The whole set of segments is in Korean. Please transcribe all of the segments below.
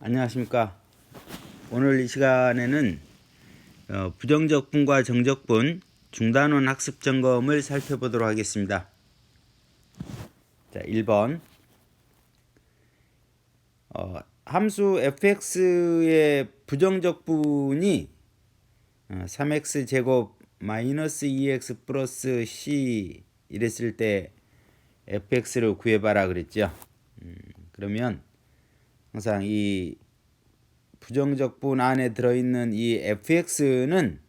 안녕하십니까. 오늘 이 시간에는 부정적분과 정적분 중단원 학습 점검을 살펴보도록 하겠습니다. 자, 1번 함수 fx의 부정적분이 3x 제곱 마이너스 2x 플러스 c 이랬을 때 fx를 구해봐라 그랬죠. 그러면 항상 이 부정적분 안에 들어있는 이 fx는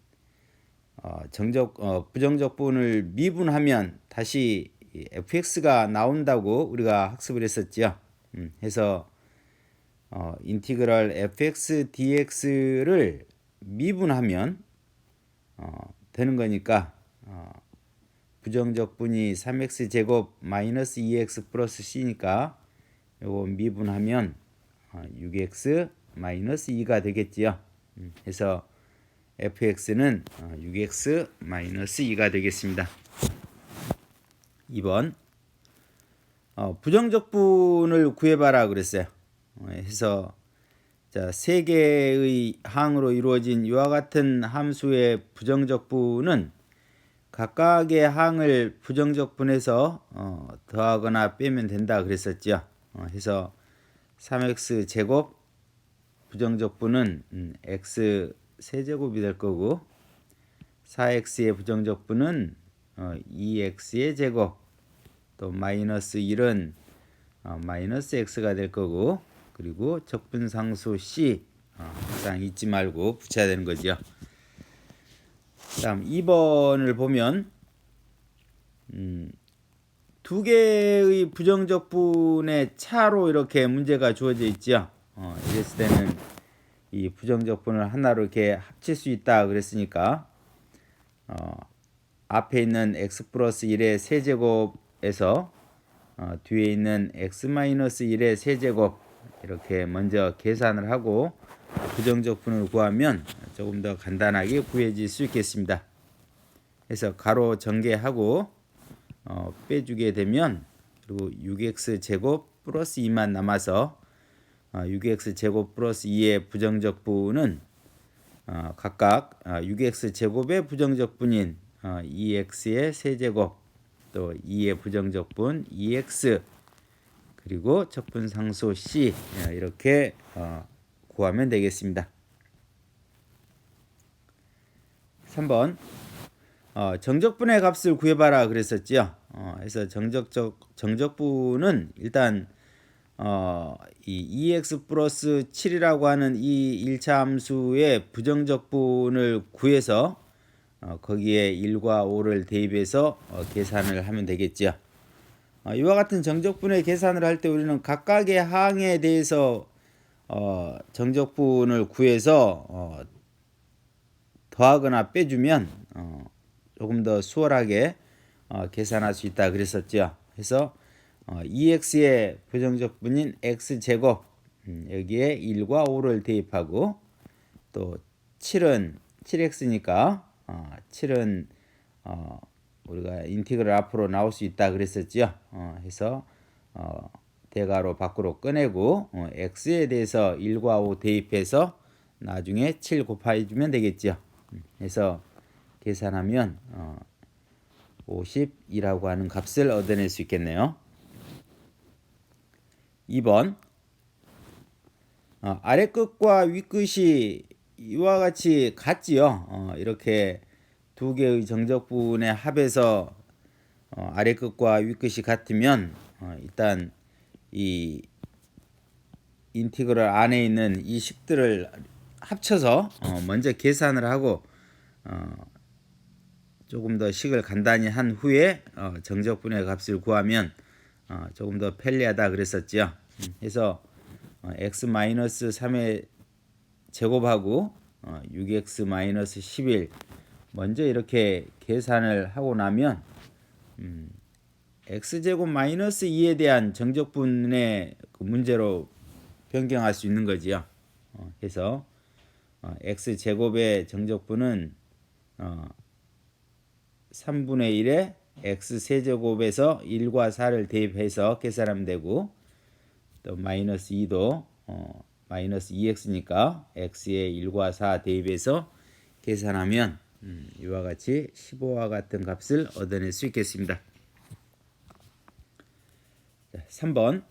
부정적분을 미분하면 다시 fx가 나온다고 우리가 학습을 했었죠. 해서 인티그럴 fx dx를 미분하면 되는 거니까 부정적분이 3x 제곱 마이너스 2x 플러스 c니까 요거 미분하면 6x 마이너스 2가 되겠지요. 해서 fx는 6x 마이너스 2가 되겠습니다. 2번 부정적분을 구해봐라 그랬어요. 해서 자, 세 개의 항으로 이루어진 이와 같은 함수의 부정적분은 각각의 항을 부정적분해서 더하거나 빼면 된다 그랬었죠. 해서 3x 제곱 부정적분은 x 세제곱이 될 거고 4x의 부정적분은 2x의 제곱 또 마이너스 1은 마이너스 x가 될 거고 그리고 적분상수 c 항상 잊지 말고 붙여야 되는 거죠. 다음 2번을 보면 두 개의 부정적분의 차로 이렇게 문제가 주어져 있죠. 이랬을 때는 이 부정적분을 하나로 이렇게 합칠 수 있다 그랬으니까 앞에 있는 x 플러스 1의 세제곱에서 뒤에 있는 x 마이너스 1의 세제곱 이렇게 먼저 계산을 하고 부정적분을 구하면 조금 더 간단하게 구해질 수 있겠습니다. 그래서 가로 전개하고 빼주게 되면 그리고 6x 제곱 플러스 2만 남아서 6x 제곱 플러스 2의 부정적분은 각각 6x 제곱의 부정적분인 2x의 세제곱 또 2의 부정적분 2x 그리고 적분상수 c 이렇게 구하면 되겠습니다. 3번 정적분의 값을 구해봐라 그랬었죠. 그래서 정적분은 일단 이 2x 플러스 7이라고 하는 이 1차 함수의 부정적분을 구해서 거기에 1과 5를 대입해서 계산을 하면 되겠죠. 이와 같은 정적분의 계산을 할 때 우리는 각각의 항에 대해서 정적분을 구해서 더하거나 빼주면 조금 더 수월하게 계산할 수 있다 그랬었죠. 그래서 2x의 부정적분인 x제곱 여기에 1과 5를 대입하고 또 7은 7x니까 7은 우리가 인티그럴 앞으로 나올 수 있다 그랬었죠. 해서 대괄호 밖으로 꺼내고 x에 대해서 1과 5 대입해서 나중에 7 곱해주면 되겠죠. 해서 계산하면 50이라고 하는 값을 얻어낼 수 있겠네요. 2번 아래 끝과 위 끝이 이와 같이 같지요. 이렇게 두 개의 정적분의 합에서 아래 끝과 위 끝이 같으면 일단 이 인티그럴 안에 있는 이 식들을 합쳐서 먼저 계산을 하고 조금 더 식을 간단히 한 후에 정적분의 값을 구하면 조금 더 편리하다 그랬었죠. 그래서 x-3의 제곱하고 6x-11 먼저 이렇게 계산을 하고 나면 x제곱 마이너스 2에 대한 정적분의 그 문제로 변경할 수 있는 거지요. 그래서 x제곱의 정적분은 3분의 1에 x세제곱에서 1과 4를 대입해서 계산하면 되고 또 마이너스 2도 마이너스 2x니까 x에 1과 4 대입해서 계산하면 이와 같이 15와 같은 값을 얻어낼 수 있겠습니다. 자, 3번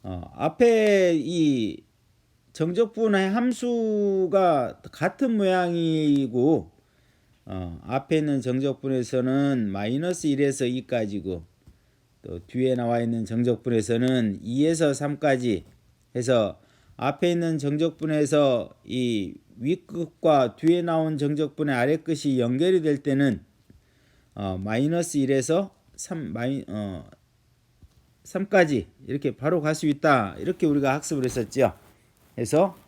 앞에 이 정적분의 함수가 같은 모양이고 앞에 있는 정적분에서는 마이너스 1에서 2까지고 또 뒤에 나와 있는 정적분에서는 2에서 3까지 해서 앞에 있는 정적분에서 이 윗끝과 뒤에 나온 정적분의 아랫끝이 연결이 될 때는 마이너스 1에서 3까지 이렇게 바로 갈 수 있다. 이렇게 우리가 학습을 했었죠. 그래서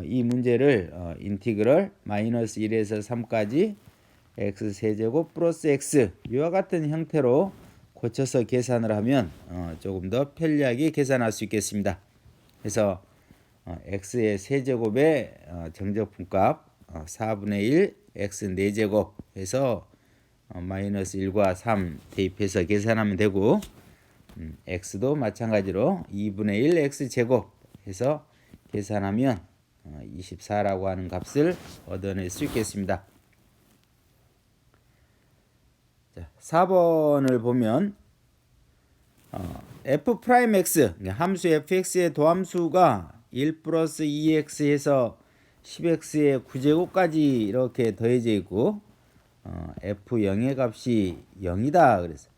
이 문제를 인티그럴 마이너스 1에서 3까지 x 세제곱 플러스 x 이와 같은 형태로 고쳐서 계산을 하면 조금 더 편리하게 계산할 수 있겠습니다. 그래서 x의 세제곱의 정적분값 4분의 1 x 4제곱 해서 마이너스 1과 3 대입해서 계산하면 되고 x도 마찬가지로 2분의 1 x제곱 해서 계산하면 24라고 하는 값을 얻어낼 수 있겠습니다. 자, 4번을 보면 f'x 함수 fx의 도함수가 1 플러스 2x 해서 10x의 9제곱까지 이렇게 더해져 있고 f0의 값이 0이다 그래서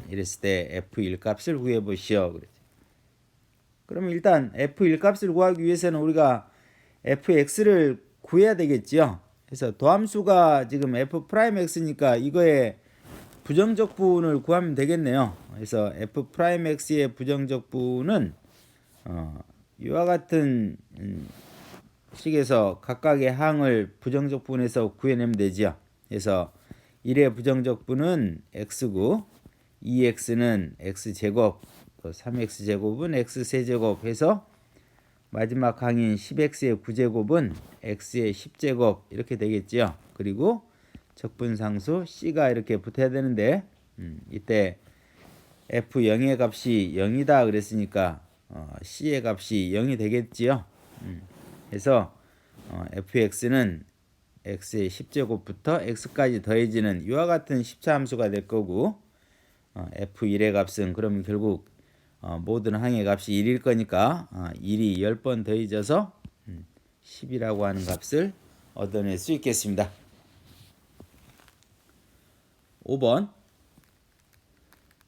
이랬을 때 f1 값을 구해 보시오 그랬죠. 그럼 일단 f1 값을 구하기 위해서는 우리가 fx를 구해야 되겠죠. 그래서 도함수가 지금 f'x니까 이거의 부정적분을 구하면 되겠네요. 그래서 f'x의 부정적분은 이와 같은 식에서 각각의 항을 부정적분에서 구해내면 되죠. 그래서 1의 부정적분은 x고 2x는 x제곱 또 3x제곱은 x세제곱 해서 마지막 항인 10x의 9제곱은 x의 10제곱 이렇게 되겠죠. 그리고 적분상수 c가 이렇게 붙어야 되는데 이때 f0의 값이 0이다 그랬으니까 c의 값이 0이 되겠지요. 그래서 fx는 x의 10제곱부터 x까지 더해지는 이와 같은 십차 함수가 될 거고 f1의 값은 그러면 결국 모든 항의 값이 1일 거니까 1이 10번 더해져서 10이라고 하는 값을 얻어낼 수 있겠습니다. 5번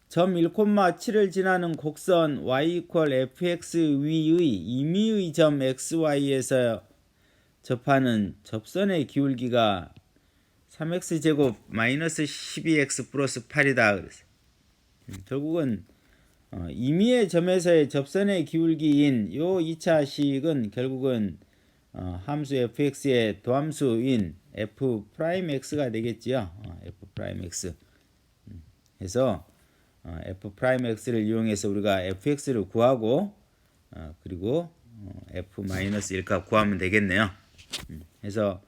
점 1,7을 지나는 곡선 y fx 위의 임의의 점 xy에서 접하는 접선의 기울기가 3x제곱 마이너스 12x 플러스 8이다 그랬어요. 결국은 임의의 점에서의 접선의 기울기인 요 2차 식은 결국은 함수 fx의 도함수인 f'x가 되겠지요. f'x. 그래서 f'x를 이용해서 우리가 fx를 구하고 그리고 f-1 값 구하면 되겠네요. 그래서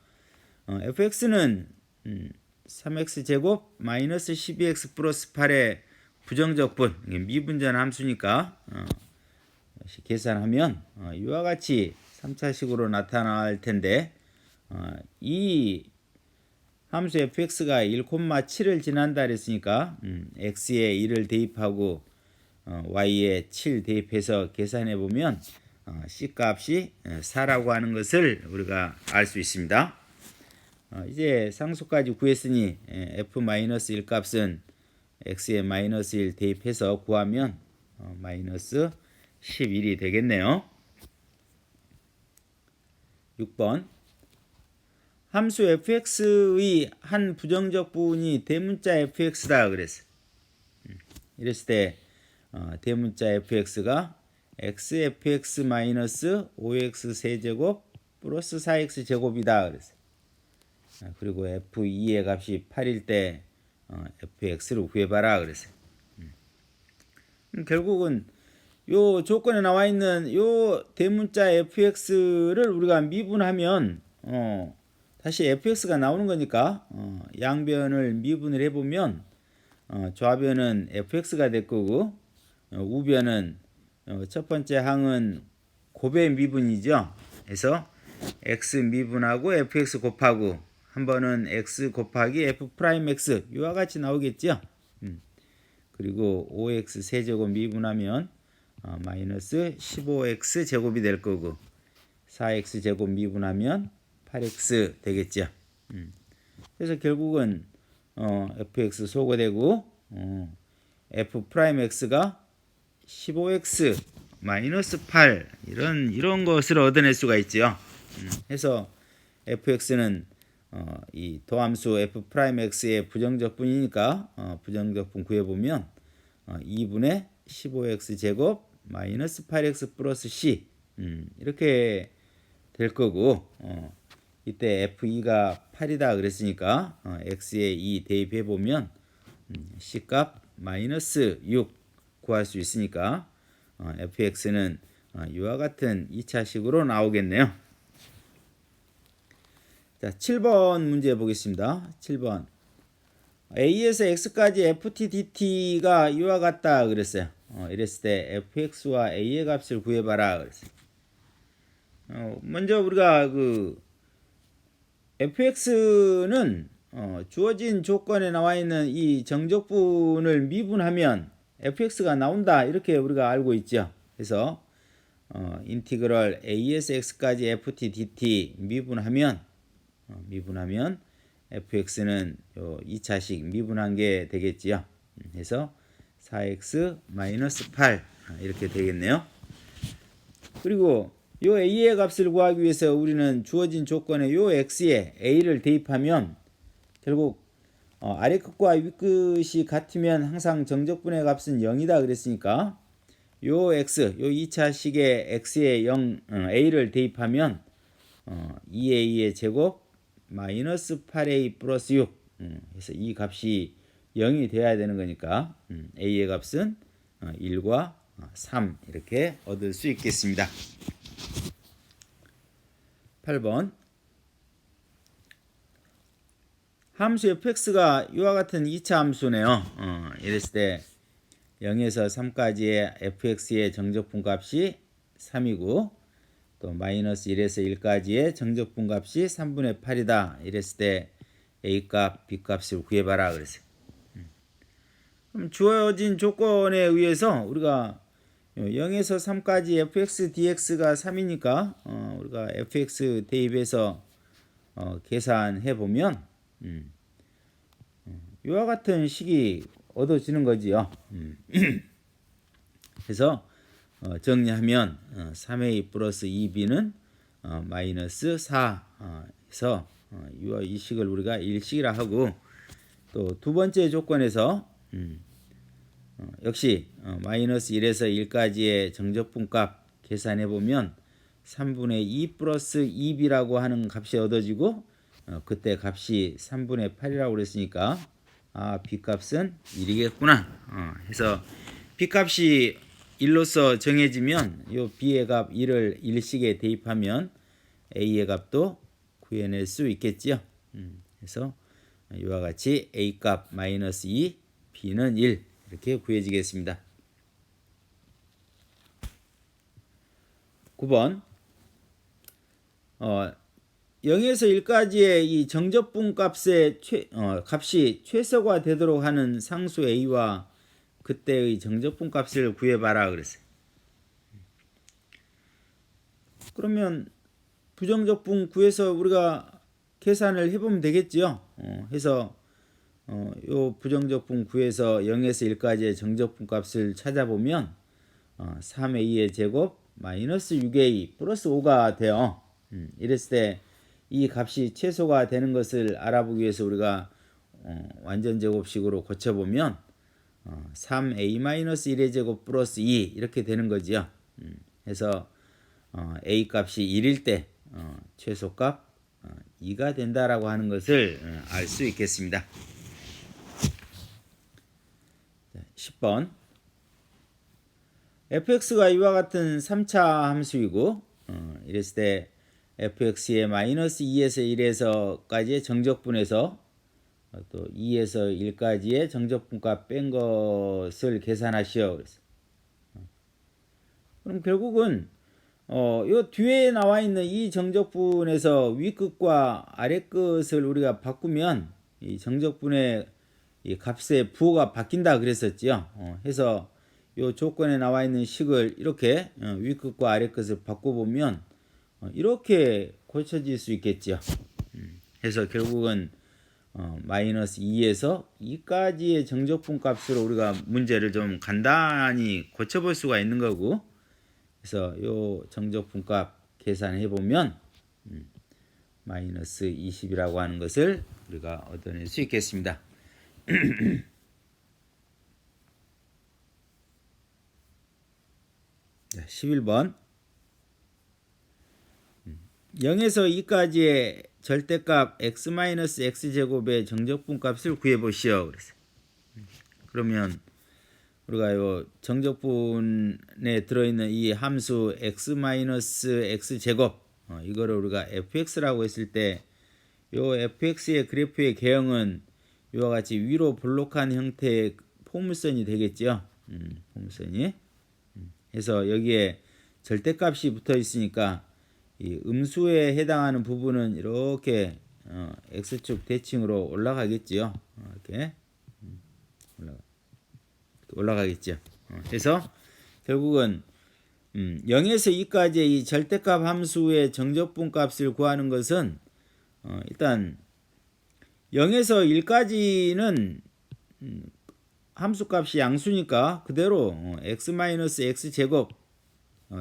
fx는 3x제곱 마이너스 12x 플러스 8의 부정적분 미분전 함수니까 계산하면 이와 같이 3차식으로 나타날 텐데 이 함수 fx가 1,7을 지난다 그랬으니까 x에 1을 대입하고 y에 7 대입해서 계산해 보면 c 값이 4라고 하는 것을 우리가 알 수 있습니다. 이제 상수까지 구했으니 f-1 값은 x에 마이너스 1 대입해서 구하면 마이너스 11이 되겠네요. 6번 함수 fx의 한 부정적 부분이 대문자 fx다 그랬어. 이랬을 때 대문자 fx가 xfx 마이너스 5x 세제곱 플러스 4x 제곱이다 그랬어. 그리고 f2의 값이 8일 때 fx를 구해봐라 그랬어요. 결국은 요 조건에 나와 있는 요 대문자 fx를 우리가 미분하면 다시 fx가 나오는 거니까 양변을 미분을 해보면 좌변은 fx가 될 거고 우변은 첫 번째 항은 곱의 미분이죠. 그래서 x 미분하고 fx 곱하고 한 번은 x 곱하기 f 프라임 x 이와 같이 나오겠죠. 그리고 5x 세제곱 미분하면 마이너스 15x 제곱이 될 거고 4x 제곱 미분하면 8x 되겠죠. 그래서 결국은 fx 소거되고 f 프라임 x가 15x 마이너스 8 이런 것을 얻어낼 수가 있죠. 해서 fx는 이 도함수 f 프라임 x의 부정적분이니까 부정적분 구해보면 2분의 15x 제곱 마이너스 8x 플러스 c 이렇게 될 거고 이때 f2가 8이다 그랬으니까 x에 2 대입해 보면 c 값 마이너스 6 구할 수 있으니까 fx는 이와 같은 2차식으로 나오겠네요. 자, 7번 문제 보겠습니다. 7번 a에서 x까지 ft dt가 이와 같다 그랬어요. 이랬을 때 fx와 a의 값을 구해봐라 그랬어요. 먼저 우리가 그 fx는 주어진 조건에 나와 있는 이 정적분을 미분하면 fx가 나온다 이렇게 우리가 알고 있죠. 그래서 인티그럴 a에서 x까지 ft dt 미분하면 fx는 요 2차식 미분한 게 되겠지요. 그래서 4x 마이너스 8 이렇게 되겠네요. 그리고 요 a의 값을 구하기 위해서 우리는 주어진 조건에 요 x에 a를 대입하면 결국 아래 끝과 윗 끝이 같으면 항상 정적분의 값은 0이다 그랬으니까 요 x 요 2차식에 x에 0 a를 대입하면 2a의 제곱 마이너스 8a 플러스 6 그래서 이 값이 0이 돼야 되는 거니까 a의 값은 1과 3 이렇게 얻을 수 있겠습니다. 8번 함수 fx가 이와 같은 2차 함수네요. 이랬을 때 0에서 3까지의 fx의 정적분 값이 3이고 또 마이너스 1에서 1까지의 정적분 값이 3분의 8이다. 이랬을 때 a값, b값을 구해봐라 그랬어요. 그럼 주어진 조건에 의해서 우리가 0에서 3까지 fx dx가 3이니까 우리가 fx 대입해서 계산해 보면 이와 같은 식이 얻어지는 거지요. 그래서 정리하면 3a 플러스 2b는 마이너스 4 해서 이 식을 우리가 1식이라 하고 또 두 번째 조건에서 역시 마이너스 1에서 1까지의 정적분 값 계산해 보면 3분의 2 플러스 2b라고 하는 값이 얻어지고 그때 값이 3분의 8이라고 그랬으니까 b값은 1이겠구나 해서 b값이 1로서 정해지면 이 b의 값 1을 1식에 대입하면 a의 값도 구해낼 수 있겠지요. 그래서 이와 같이 a 값 마이너스 2, b는 1 이렇게 구해지겠습니다. 9번 0에서 1까지의 이 정적분 값의 값이 최소가 되도록 하는 상수 a와 그때의 정적분 값을 구해봐라 그랬어요. 그러면 부정적분 구해서 우리가 계산을 해보면 되겠죠. 해서 요 부정적분 구해서 0에서 1까지의 정적분 값을 찾아보면 3a의 제곱 마이너스 6a 플러스 5가 돼요. 이랬을 때 이 값이 최소가 되는 것을 알아보기 위해서 우리가 완전 제곱식으로 고쳐보면 3a-1의 제곱 플러스 2 이렇게 되는 거죠. 그래서 a 값이 1일 때 최소값 2가 된다라고 하는 것을 알 수 있겠습니다. 10번 fx가 이와 같은 3차 함수이고 이랬을 때 fx의 마이너스 2에서 1에서까지의 정적분에서 또 2에서 1까지의 정적분값 뺀 것을 계산하시오. 그럼 결국은 요 뒤에 나와 있는 이 정적분에서 윗끝과 아랫끝을 우리가 바꾸면 이 정적분의 이 값의 부호가 바뀐다 그랬었지요. 해서 요 조건에 나와 있는 식을 이렇게 윗끝과 아랫끝을 바꿔보면 이렇게 고쳐질 수 있겠죠. 해서 결국은 마이너스 2에서 2까지의 정적분 값으로 우리가 문제를 좀 간단히 고쳐볼 수가 있는 거고, 그래서 요 정적분 값 계산해 보면 마이너스 20이라고 하는 것을 우리가 얻어낼 수 있겠습니다. 11번 0에서 2까지의 절대값 x-x제곱의 정적분 값을 구해보시오. 그러면 우리가 요 정적분에 들어있는 이 함수 x-x제곱 이거를 우리가 fx라고 했을 때 요 fx의 그래프의 개형은 이와 같이 위로 볼록한 형태의 포물선이 되겠죠. 포물선이. 해서 여기에 절대값이 붙어 있으니까 이 음수에 해당하는 부분은 이렇게 x축 대칭으로 올라가겠지요. 이렇게 올라가겠죠. 그래서 결국은 0에서 2까지의 이 절대값 함수의 정적분 값을 구하는 것은 일단 0에서 1까지는 함수값이 양수니까 그대로 x-x제곱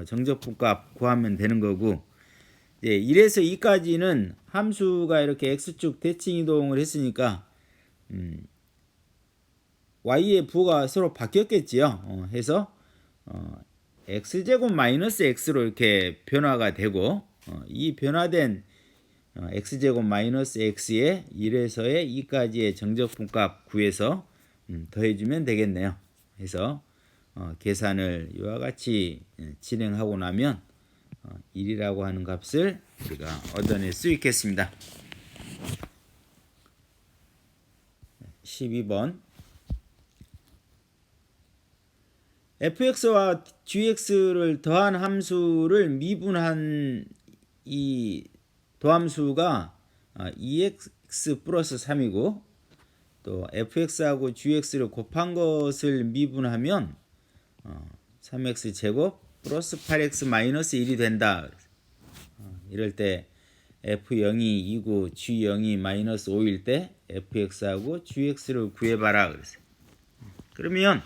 정적분 값 구하면 되는 거고, 1에서 2까지는 함수가 이렇게 x축 대칭 이동을 했으니까 y의 부호가 서로 바뀌었겠지요. 해서 x제곱 마이너스 x로 이렇게 변화가 되고, 이 변화된 x제곱 마이너스 x에 1에서의 2까지의 정적분 값 구해서 더해주면 되겠네요. 그래서 계산을 이와 같이 진행하고 나면 1이라고 하는 값을 우리가 얻어낼 수 있겠습니다. 12번 fx와 gx를 더한 함수를 미분한 이 도함수가 2x 플러스 3이고, 또 fx하고 gx를 곱한 것을 미분하면 3x 제곱 플러스 8x 마이너스 1이 된다. 이럴 때 f0이 2고 g0이 마이너스 5일 때 fx하고 gx를 구해봐라 그랬어요. 그러면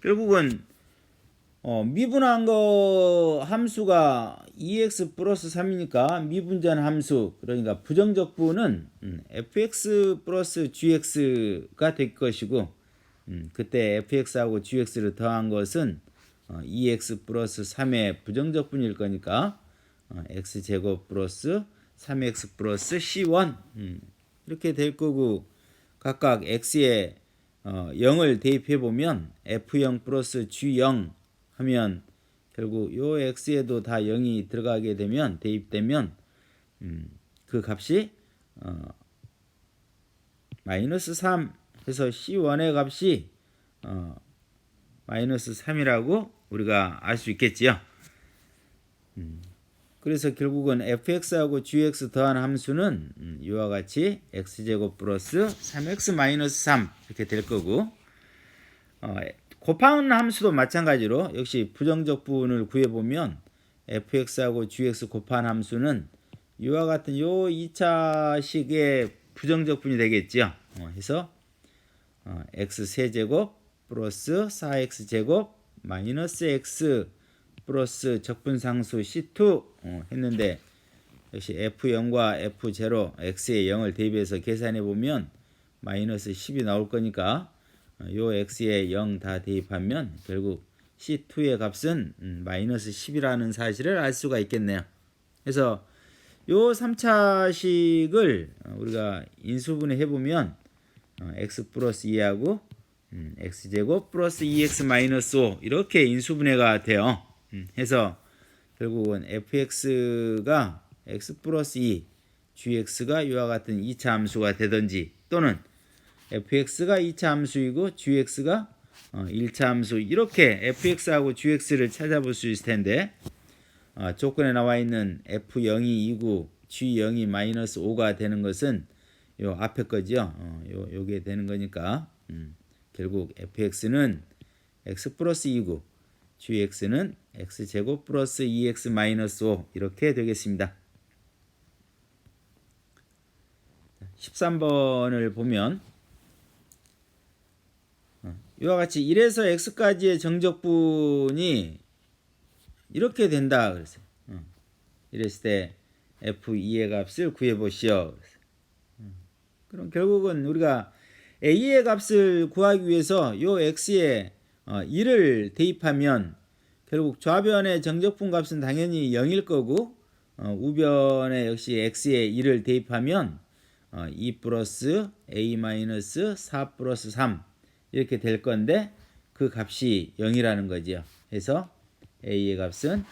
결국은 미분한 거 함수가 2x 플러스 3이니까 미분전 함수, 그러니까 부정적분은 fx 플러스 gx가 될 것이고, 그때 fx하고 gx를 더한 것은 2x 플러스 3의 부정적분일 거니까 x제곱 플러스 3x 플러스 c1 이렇게 될 거고, 각각 x에 0을 대입해 보면 f0 플러스 g0 하면 결국 요 x에도 다 0이 들어가게 되면, 대입되면 그 값이 마이너스 3 해서 c1의 값이 마이너스 3이라고 우리가 알 수 있겠지요. 그래서 결국은 fx하고 gx 더한 함수는 이와 같이 x제곱 플러스 3x 마이너스 3 이렇게 될 거고, 곱하는 함수도 마찬가지로 역시 부정적분을 구해보면 fx하고 gx 곱한 함수는 이와 같은 요 2차식의 부정적분이 되겠죠. 해서 x세제곱 플러스 4x제곱 마이너스 x 플러스 적분상수 C2 했는데, 역시 F0과 F0 X에 0을 대입해서 계산해 보면 마이너스 10이 나올 거니까 요 X에 0 다 대입하면 결국 C2의 값은 마이너스 10이라는 사실을 알 수가 있겠네요. 그래서 요 3차식을 우리가 인수분해 해보면 X 플러스 2하고 X제곱 플러스 2X 마이너스 5 이렇게 인수분해가 돼요. 해서 결국은 fx가 x 플러스 2, gx가 이와 같은 2차 함수가 되든지, 또는 fx가 2차 함수이고 gx가 1차 함수, 이렇게 fx하고 gx를 찾아볼 수 있을 텐데, 조건에 나와 있는 F02, 29, G02 마이너스 5가 되는 것은 요 앞에 거죠. 요게 되는 거니까 결국 fx는 x 플러스 29, gx는 x제곱 플러스 2x 마이너스 5 이렇게 되겠습니다. 13번을 보면 이와 같이 1에서 x까지의 정적분이 이렇게 된다 그랬어요. 이랬을 때 f2의 값을 구해 보시오. 그럼 결국은 우리가 a의 값을 구하기 위해서 요 x에 1을 대입하면 결국 좌변의 정적분 값은 당연히 0일 거고 우변에 역시 x에 1을 대입하면 2 플러스 a 마이너스 4 플러스 3 이렇게 될 건데 그 값이 0이라는 거죠. 그래서 a의 값은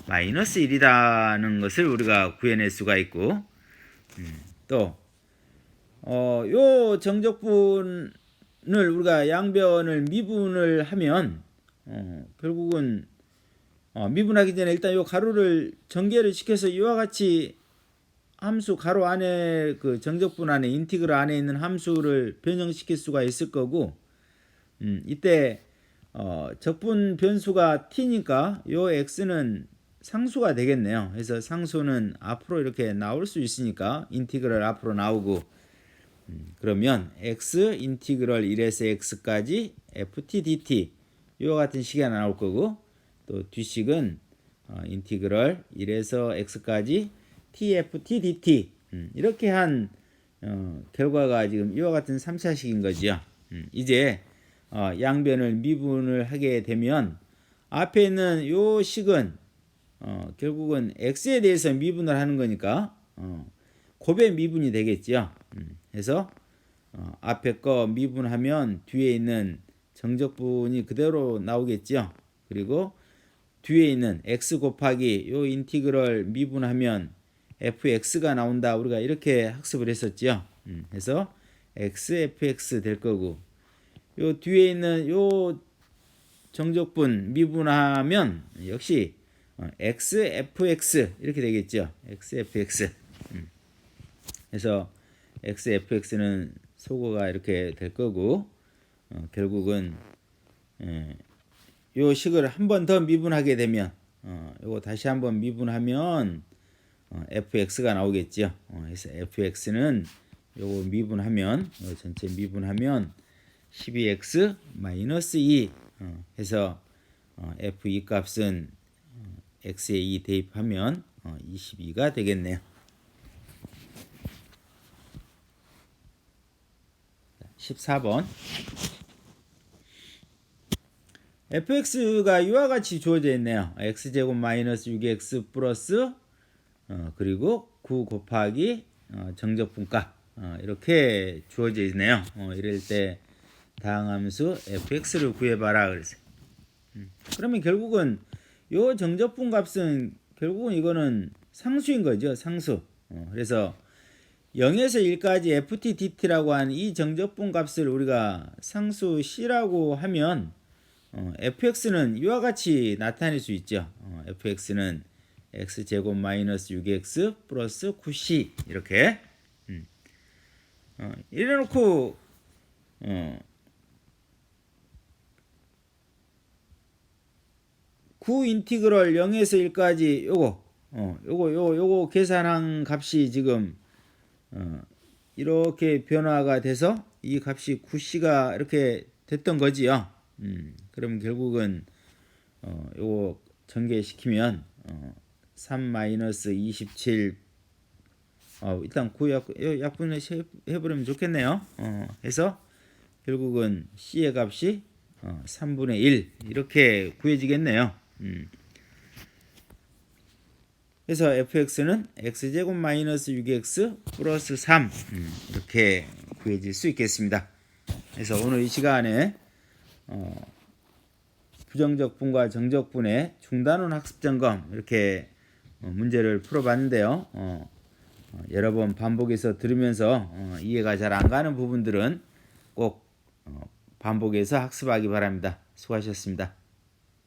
마이너스 1이라는 것을 우리가 구해낼 수가 있고 또 요 정적분을 우리가 양변을 미분을 하면 결국은 미분하기 전에 일단 요 가로를 전개를 시켜서 이와 같이 함수 가로 안에 그 정적분 안에 인티그럴 안에 있는 함수를 변형시킬 수가 있을 거고 이때 적분 변수가 t니까 요 x는 상수가 되겠네요. 그래서 상수는 앞으로 이렇게 나올 수 있으니까 인티그럴 앞으로 나오고 그러면 x 인티그럴 1에서 x까지 ft dt 이와 같은 식이 하나 나올 거고 또 뒤식은 인티그럴 1에서 x까지 tft dt 이렇게 한 결과가 지금 이와 같은 3차식인 거죠. 이제 양변을 미분을 하게 되면 앞에 있는 요 식은 결국은 x에 대해서 미분을 하는 거니까 곱의 미분이 되겠죠. 그래서 앞에 거 미분하면 뒤에 있는 정적분이 그대로 나오겠죠. 그리고 뒤에 있는 x 곱하기 요 인티그럴 미분하면 fx가 나온다. 우리가 이렇게 학습을 했었죠. 그래서 x fx 될 거고 요 뒤에 있는 요 정적분 미분하면 역시 x fx 이렇게 되겠죠. x fx. 그래서 x fx는 소거가 이렇게 될 거고 결국은 요 식을 한 번 더 미분하게 되면 요거 다시 한번 미분하면 fx가 나오겠죠. 그래서 fx는 요거 미분하면 요 전체 미분하면 12x 마이너스 2 해서 f2 값은 x에 2 대입하면 22가 되겠네요. 14번 fx가 이와 같이 주어져 있네요. x제곱 마이너스 6x 플러스 그리고 9 곱하기 정적분값 이렇게 주어져 있네요. 이럴 때 다항함수 fx를 구해봐라 그랬어요. 그러면 결국은 요 정적분 값은 결국은 이거는 상수인 거죠. 상수. 그래서 0에서 1까지 ft dt라고 하는 이 정적분 값을 우리가 상수 c라고 하면 fx는 이와 같이 나타낼 수 있죠. fx는 x제곱 마이너스 6x 플러스 9c 이렇게 이래놓고 9 인티그럴 0에서 1까지 요거 계산한 값이 지금 이렇게 변화가 돼서 이 값이 9c가 이렇게 됐던 거지요. 그럼 결국은 요거 전개시키면 3 마이너스 27 일단 9 약분을 해버리면 좋겠네요. 해서 결국은 c의 값이 3분의 1 이렇게 구해지겠네요. 그래서 fx는 x제곱 마이너스 6x 플러스 3 이렇게 구해질 수 있겠습니다. 그래서 오늘 이 시간에 부정적분과 정적분의 중단원 학습 점검 이렇게 문제를 풀어봤는데요. 여러 번 반복해서 들으면서 이해가 잘 안 가는 부분들은 꼭 반복해서 학습하기 바랍니다. 수고하셨습니다.